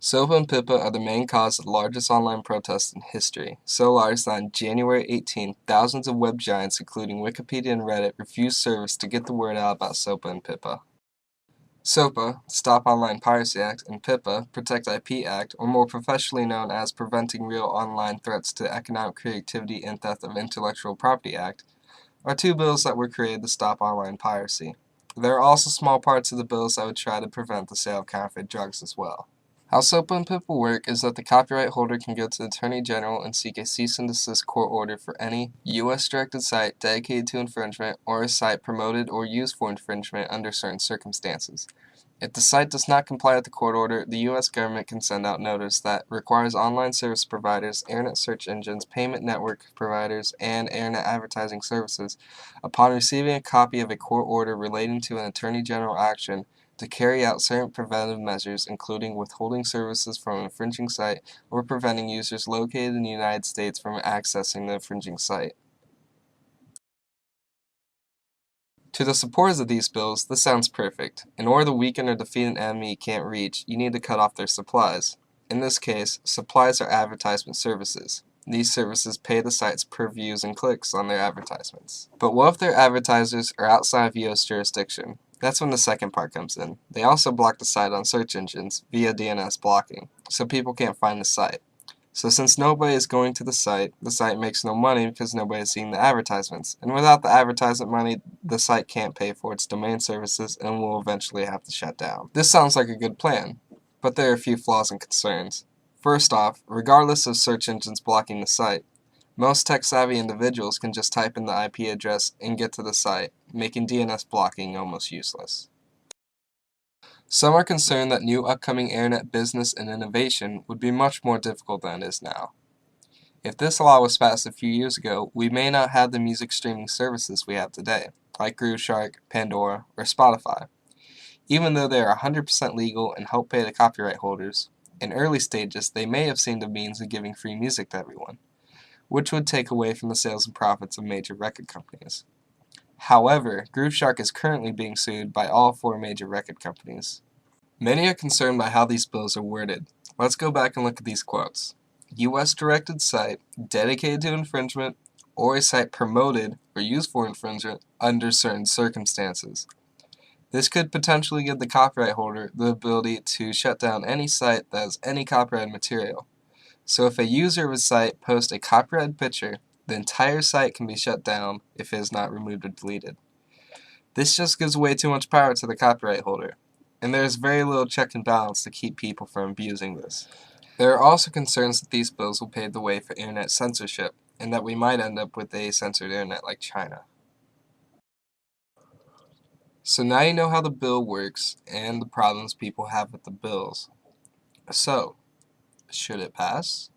SOPA and PIPA are the main cause of the largest online protest in history, so large that on January 18, thousands of web giants including Wikipedia and Reddit refused service to get the word out about SOPA and PIPA. SOPA, Stop Online Piracy Act, and PIPA, Protect IP Act, or more professionally known as Preventing Real Online Threats to Economic Creativity and Theft of Intellectual Property Act, are two bills that were created to stop online piracy. There are also small parts of the bills that would try to prevent the sale of counterfeit drugs as well. How SOPA and PIPA work is that the copyright holder can go to the Attorney General and seek a cease and desist court order for any U.S.-directed site dedicated to infringement or a site promoted or used for infringement under certain circumstances. If the site does not comply with the court order, the U.S. government can send out notice that requires online service providers, internet search engines, payment network providers, and internet advertising services, upon receiving a copy of a court order relating to an Attorney General action, to carry out certain preventive measures, including withholding services from an infringing site or preventing users located in the United States from accessing the infringing site. To the supporters of these bills, this sounds perfect. In order to weaken or defeat an enemy you can't reach, you need to cut off their supplies. In this case, supplies are advertisement services. These services pay the sites per views and clicks on their advertisements. But what if their advertisers are outside of U.S. jurisdiction? That's when the second part comes in. They also block the site on search engines via DNS blocking, so people can't find the site. So since nobody is going to the site makes no money because nobody is seeing the advertisements. And without the advertisement money, the site can't pay for its domain services and will eventually have to shut down. This sounds like a good plan, but there are a few flaws and concerns. First off, regardless of search engines blocking the site, most tech-savvy individuals can just type in the IP address and get to the site, making DNS blocking almost useless. Some are concerned that new upcoming internet business and innovation would be much more difficult than it is now. If this law was passed a few years ago, we may not have the music streaming services we have today, like Grooveshark, Pandora, or Spotify. Even though they are 100% legal and help pay the copyright holders, in early stages they may have seemed a means of giving free music to everyone, which would take away from the sales and profits of major record companies. However, Grooveshark is currently being sued by all 4 major record companies. Many are concerned by how these bills are worded. Let's go back and look at these quotes. U.S.-directed site dedicated to infringement, or a site promoted or used for infringement under certain circumstances. This could potentially give the copyright holder the ability to shut down any site that has any copyrighted material. So if a user of a site posts a copyrighted picture, the entire site can be shut down if it is not removed or deleted. This just gives way too much power to the copyright holder, and there is very little check and balance to keep people from abusing this. There are also concerns that these bills will pave the way for internet censorship, and that we might end up with a censored internet like China. So now you know how the bill works and the problems people have with the bills. So, should it pass?